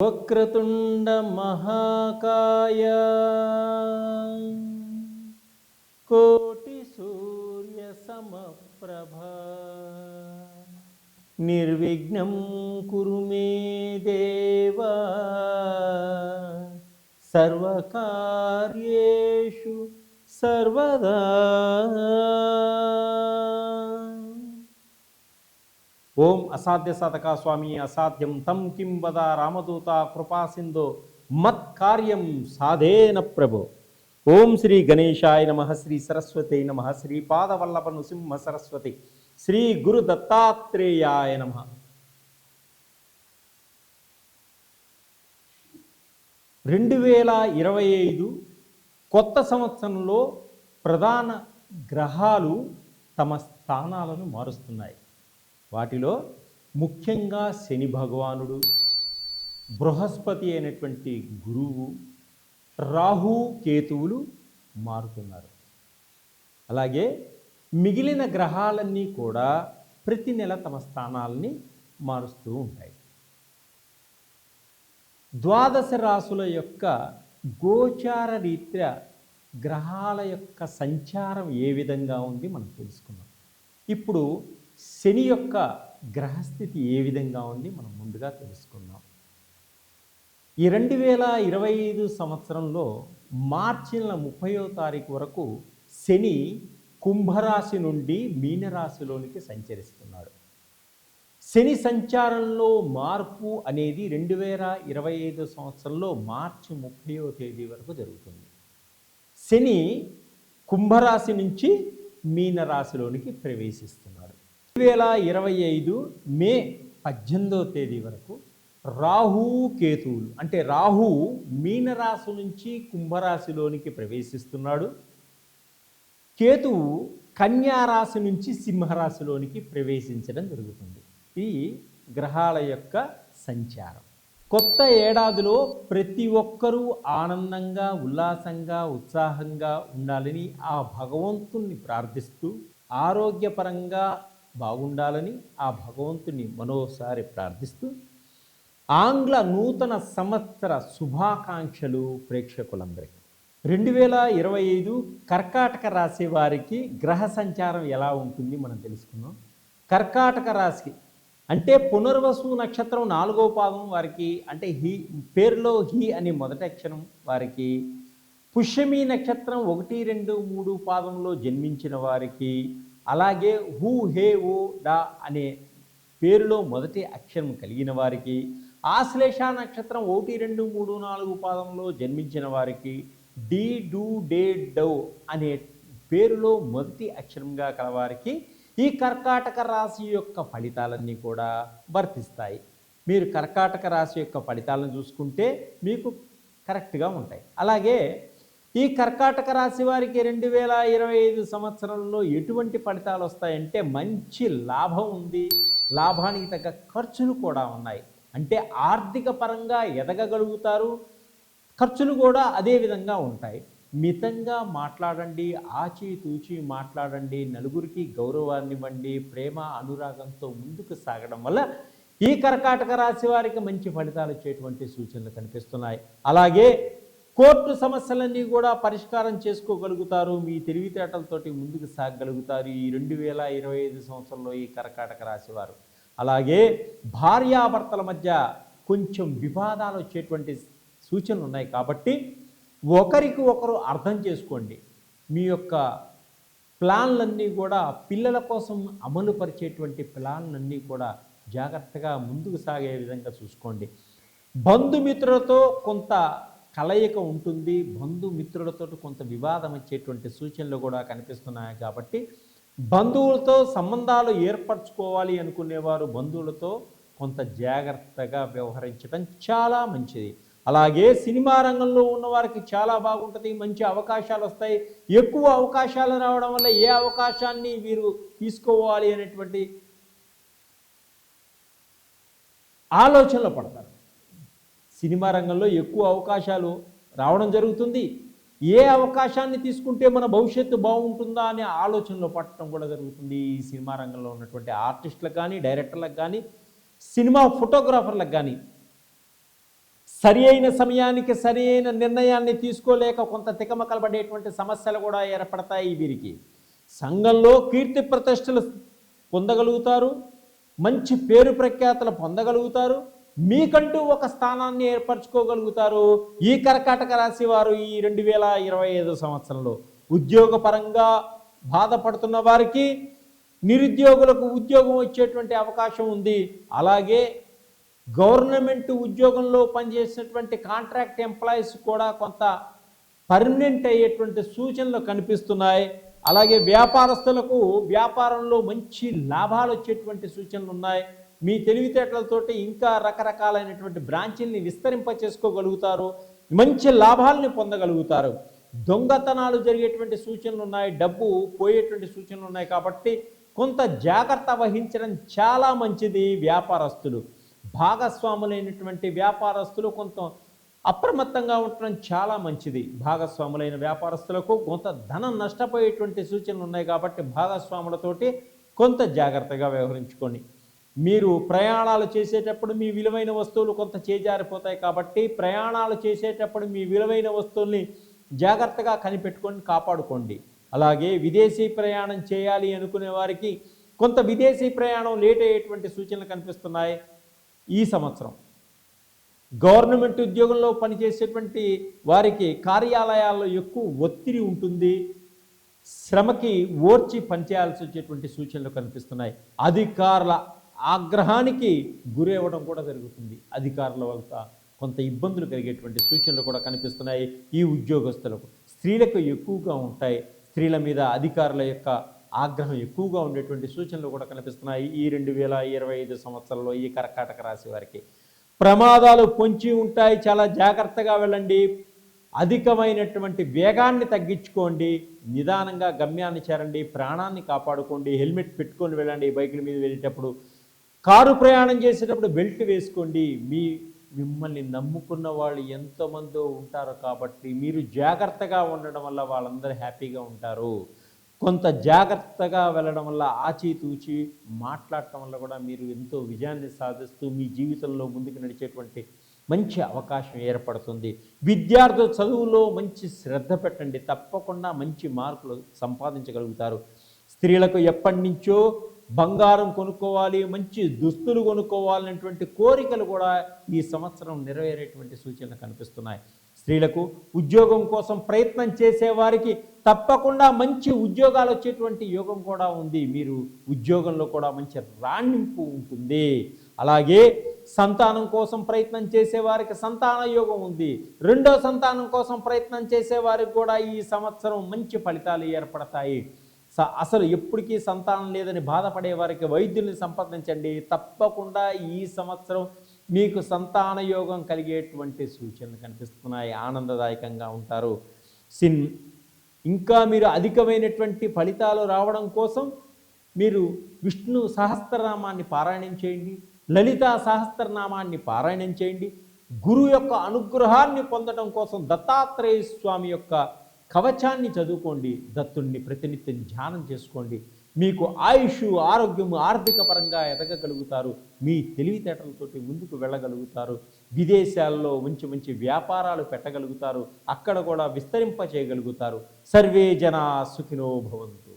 వక్రతుండ మహాకాయ కోటి సూర్య సమప్రభ నిర్విఘ్నం కురు మే దేవ సర్వకార్యేషు సర్వదా. ఓం అసాధ్య సాధక స్వామి అసాధ్యం తం కిం వద రామదూత కృపా సింధో మత్కార్యం సాధేన ప్రభో. ఓం శ్రీ గణేశాయ నమః, శ్రీ సరస్వతి నమః, శ్రీ పాదవల్లభ నృసింహ సరస్వతి, శ్రీ గురు దత్తాత్రేయాయ నమః. రెండు 2025 కొత్త సంవత్సరంలో ప్రధాన గ్రహాలు తమ స్థానాలను మారుస్తున్నాయి. వాటిలో ముఖ్యంగా శని భగవానుడు, బృహస్పతి అయినటువంటి గురువు, రాహు కేతువులు మారుతున్నారు. అలాగే మిగిలిన గ్రహాలన్నీ కూడా ప్రతి నెల తమ స్థానాలని మారుస్తూ ఉంటాయి. ద్వాదశ రాశుల యొక్క గోచార రీత్యా గ్రహాల యొక్క సంచారం ఏ విధంగా ఉంది మనం తెలుసుకున్నాం. ఇప్పుడు శని యొక్క గ్రహస్థితి ఏ విధంగా ఉంది మనం ముందుగా తెలుసుకుందాం. ఈ 2025 సంవత్సరంలో మార్చి 30వ తారీఖు వరకు శని కుంభరాశి నుండి మీనరాశిలోనికి సంచరిస్తున్నాడు. శని సంచారంలో మార్పు అనేది 2025 సంవత్సరంలో మార్చి 30వ తేదీ వరకు జరుగుతుంది. శని కుంభరాశి నుంచి మీనరాశిలోనికి ప్రవేశిస్తున్నాడు. 2025 మే 18వ తేదీ వరకు రాహు కేతువులు, అంటే రాహు మీనరాశి నుంచి కుంభరాశిలోనికి ప్రవేశిస్తున్నాడు. కేతువు కన్యారాశి నుంచి సింహరాశిలోనికి ప్రవేశించడం జరుగుతుంది. ఈ గ్రహాల యొక్క సంచారం. కొత్త ఏడాదిలో ప్రతి ఒక్కరూ ఆనందంగా, ఉల్లాసంగా, ఉత్సాహంగా ఉండాలని ఆ భగవంతుణ్ణి ప్రార్థిస్తూ, ఆరోగ్యపరంగా బాగుండాలని ఆ భగవంతుని మరోసారి ప్రార్థిస్తూ, ఆంగ్ల నూతన సంవత్సర శుభాకాంక్షలు ప్రేక్షకులందరికీ. 2025 కర్కాటక రాశి వారికి గ్రహ సంచారం ఎలా ఉంటుంది మనం తెలుసుకున్నాం. కర్కాటక రాశి అంటే పునర్వసు నక్షత్రం 4వ పాదం వారికి, అంటే హి పేరులో హి అని మొదటి అక్షరం వారికి, పుష్యమి నక్షత్రం 1, 2, 3 పాదంలో జన్మించిన వారికి, అలాగే హూ హే ఓ డా అనే పేరులో మొదటి అక్షరం కలిగిన వారికి, ఆశ్లేష నక్షత్రం 1, 2, 3, 4 పాదంలో జన్మించిన వారికి, డి డు డే డౌ అనే పేరులో మొదటి అక్షరంగా కలవారికి ఈ కర్కాటక రాశి యొక్క ఫలితాలన్నీ కూడా వర్తిస్తాయి. మీరు కర్కాటక రాశి యొక్క ఫలితాలను చూసుకుంటే మీకు కరెక్ట్గా ఉంటాయి. అలాగే ఈ కర్కాటక రాశి వారికి 2025 సంవత్సరంలో ఎటువంటి ఫలితాలు వస్తాయంటే మంచి లాభం ఉంది, లాభానికి తగ్గ ఖర్చులు కూడా ఉన్నాయి. అంటే ఆర్థిక పరంగా ఎదగగలుగుతారు, ఖర్చులు కూడా అదే విధంగా ఉంటాయి. మితంగా మాట్లాడండి, ఆచితూచి మాట్లాడండి, నలుగురికి గౌరవాన్ని ఇవ్వండి, ప్రేమ అనురాగంతో ముందుకు సాగడం వల్ల ఈ కర్కాటక రాశి వారికి మంచి ఫలితాలు వచ్చేటువంటి సూచనలు కనిపిస్తున్నాయి. అలాగే కోర్టు సమస్యలన్నీ కూడా పరిష్కారం చేసుకోగలుగుతారు, మీ తెలివితేటలతోటి ముందుకు సాగగలుగుతారు ఈ 2025 సంవత్సరంలో ఈ కర్కాటక రాశి వారు. అలాగే భార్యాభర్తల మధ్య కొంచెం వివాదాలు వచ్చేటువంటి సూచనలు ఉన్నాయి. కాబట్టి ఒకరికి ఒకరు అర్థం చేసుకోండి. మీ యొక్క ప్లాన్లన్నీ కూడా పిల్లల కోసం అమలు పరిచేటువంటి ప్లాన్లన్నీ కూడా జాగ్రత్తగా ముందుకు సాగే విధంగా చూసుకోండి. బంధుమిత్రులతో కొంత కలయిక ఉంటుంది, బంధుమిత్రులతో కొంత వివాదం వచ్చేటువంటి సూచనలు కూడా కనిపిస్తున్నాయి. కాబట్టి బంధువులతో సంబంధాలు ఏర్పరచుకోవాలి అనుకునేవారు బంధువులతో కొంత జాగ్రత్తగా వ్యవహరించడం చాలా మంచిది. అలాగే సినిమా రంగంలో ఉన్నవారికి చాలా బాగుంటుంది, మంచి అవకాశాలు వస్తాయి. ఎక్కువ అవకాశాలు రావడం వల్ల ఏ అవకాశాన్ని వీరు తీసుకోవాలి అనేటువంటి ఆలోచనలో పడతారు. సినిమా రంగంలో ఎక్కువ అవకాశాలు రావడం జరుగుతుంది. ఏ అవకాశాన్ని తీసుకుంటే మన భవిష్యత్తు బాగుంటుందా అనే ఆలోచనలో పడటం కూడా జరుగుతుంది. ఈ సినిమా రంగంలో ఉన్నటువంటి ఆర్టిస్టులకు కానీ, డైరెక్టర్లకు కానీ, సినిమా ఫోటోగ్రాఫర్లకు కానీ సరి అయిన సమయానికి సరి అయిన నిర్ణయాన్ని తీసుకోలేక కొంత తికమకలబడేటువంటి సమస్యలు కూడా ఏర్పడతాయి వీరికి. సంఘంలో కీర్తి ప్రతిష్టలు పొందగలుగుతారు, మంచి పేరు ప్రఖ్యాతలు పొందగలుగుతారు, మీకంటూ ఒక స్థానాన్ని ఏర్పరచుకోగలుగుతారు. ఈ కర్కాటక రాశి వారు ఈ 2025 సంవత్సరంలో ఉద్యోగపరంగా బాధపడుతున్న వారికి, నిరుద్యోగులకు ఉద్యోగం వచ్చేటువంటి అవకాశం ఉంది. అలాగే గవర్నమెంట్ ఉద్యోగంలో పనిచేసినటువంటి కాంట్రాక్ట్ ఎంప్లాయీస్ కూడా కొంత పర్మనెంట్ అయ్యేటువంటి సూచనలు కనిపిస్తున్నాయి. అలాగే వ్యాపారస్తులకు వ్యాపారంలో మంచి లాభాలు వచ్చేటువంటి సూచనలు ఉన్నాయి. మీ తెలివితేటలతోటి ఇంకా రకరకాలైనటువంటి బ్రాంచీల్ని విస్తరింప చేసుకోగలుగుతారు, మంచి లాభాలని పొందగలుగుతారు. దొంగతనాలు జరిగేటువంటి సూచనలు ఉన్నాయి, డబ్బు పోయేటువంటి సూచనలు ఉన్నాయి. కాబట్టి కొంత జాగ్రత్త వహించడం చాలా మంచిది. వ్యాపారస్తులు, భాగస్వాములైనటువంటి వ్యాపారస్తులు కొంత అప్రమత్తంగా ఉండటం చాలా మంచిది. భాగస్వాములైన వ్యాపారస్తులకు కొంత ధనం నష్టపోయేటువంటి సూచనలు ఉన్నాయి. కాబట్టి భాగస్వాములతోటి కొంత జాగ్రత్తగా వ్యవహరించుకోండి. మీరు ప్రయాణాలు చేసేటప్పుడు మీ విలువైన వస్తువులు కొంత చేజారిపోతాయి. కాబట్టి ప్రయాణాలు చేసేటప్పుడు మీ విలువైన వస్తువుల్ని జాగ్రత్తగా కనిపెట్టుకొని కాపాడుకోండి. అలాగే విదేశీ ప్రయాణం చేయాలి అనుకునే వారికి కొంత విదేశీ ప్రయాణం లేట్ అయ్యేటువంటి సూచనలు కనిపిస్తున్నాయి. ఈ సంవత్సరం గవర్నమెంట్ ఉద్యోగంలో పనిచేసేటువంటి వారికి కార్యాలయాల్లో ఎక్కువ ఒత్తిడి ఉంటుంది, శ్రమకి ఓర్చి పనిచేయాల్సి వచ్చేటువంటి సూచనలు కనిపిస్తున్నాయి. అధికారుల ఆగ్రహానికి గురవ్వడం కూడా జరుగుతుంది. అధికారుల వల్ల కొంత ఇబ్బందులు కలిగేటువంటి సూచనలు కూడా కనిపిస్తున్నాయి. ఈ ఉద్యోగస్తులకు స్త్రీలకు ఎక్కువగా ఉంటాయి. స్త్రీల మీద అధికారుల యొక్క ఆగ్రహం ఎక్కువగా ఉండేటువంటి సూచనలు కూడా కనిపిస్తున్నాయి. ఈ 2025 సంవత్సరంలో ఈ కర్కాటక రాశి వారికి ప్రమాదాలు పొంచి ఉంటాయి. చాలా జాగ్రత్తగా వెళ్ళండి. అధికమైనటువంటి వేగాన్ని తగ్గించుకోండి. నిదానంగా గమ్యాన్ని చేరండి. ప్రాణాన్ని కాపాడుకోండి. హెల్మెట్ పెట్టుకొని వెళ్ళండి. బైకుల మీద వెళ్ళేటప్పుడు, కారు ప్రయాణం చేసేటప్పుడు బెల్ట్ వేసుకోండి. మిమ్మల్ని నమ్ముకున్న వాళ్ళు ఎంతోమందో ఉంటారు. కాబట్టి మీరు జాగ్రత్తగా ఉండడం వల్ల వాళ్ళందరూ హ్యాపీగా ఉంటారు. కొంత జాగ్రత్తగా వెళ్ళడం వల్ల, ఆచితూచి మాట్లాడటం వల్ల కూడా మీరు ఎంతో విజయాన్ని సాధిస్తూ మీ జీవితంలో ముందుకు నడిచేటువంటి మంచి అవకాశం ఏర్పడుతుంది. విద్యార్థులు చదువులో మంచి శ్రద్ధ పెట్టండి. తప్పకుండా మంచి మార్కులు సంపాదించగలుగుతారు. స్త్రీలకు ఎప్పటి నుంచో బంగారం కొనుక్కోవాలి, మంచి దుస్తులు కొనుక్కోవాలనేటువంటి కోరికలు కూడా ఈ సంవత్సరం నెరవేరేటువంటి సూచనలు కనిపిస్తున్నాయి. స్త్రీలకు ఉద్యోగం కోసం ప్రయత్నం చేసేవారికి తప్పకుండా మంచి ఉద్యోగాలు వచ్చేటువంటి యోగం కూడా ఉంది. మీరు ఉద్యోగంలో కూడా మంచి రాణింపు ఉంటుంది. అలాగే సంతానం కోసం ప్రయత్నం చేసేవారికి సంతాన యోగం ఉంది. రెండో సంతానం కోసం ప్రయత్నం చేసేవారికి కూడా ఈ సంవత్సరం మంచి ఫలితాలు ఏర్పడతాయి. అసలు ఎప్పటికీ సంతానం లేదని బాధపడే వారికి వైద్యుల్ని సంప్రదించండి. తప్పకుండా ఈ సంవత్సరం మీకు సంతాన యోగం కలిగేటువంటి సూచనలు కనిపిస్తున్నాయి. ఆనందదాయకంగా ఉంటారు. ఇంకా మీరు అధికమైనటువంటి ఫలితాలు రావడం కోసం మీరు విష్ణు సహస్రనామాన్ని పారాయణం చేయండి, లలితా సహస్రనామాన్ని పారాయణం చేయండి. గురువు యొక్క అనుగ్రహాన్ని పొందడం కోసం దత్తాత్రేయ స్వామి యొక్క కవచాన్ని చదువుకోండి. దత్తుణ్ణి ప్రతినిత్యం ధ్యానం చేసుకోండి. మీకు ఆయుష్, ఆరోగ్యము, ఆర్థిక పరంగా ఎదగగలుగుతారు. మీ తెలివితేటలతోటి ముందుకు వెళ్ళగలుగుతారు. విదేశాల్లో మంచి మంచి వ్యాపారాలు పెట్టగలుగుతారు. అక్కడ కూడా విస్తరింప చేయగలుగుతారు. సర్వే జనా సుఖినో భవంతు.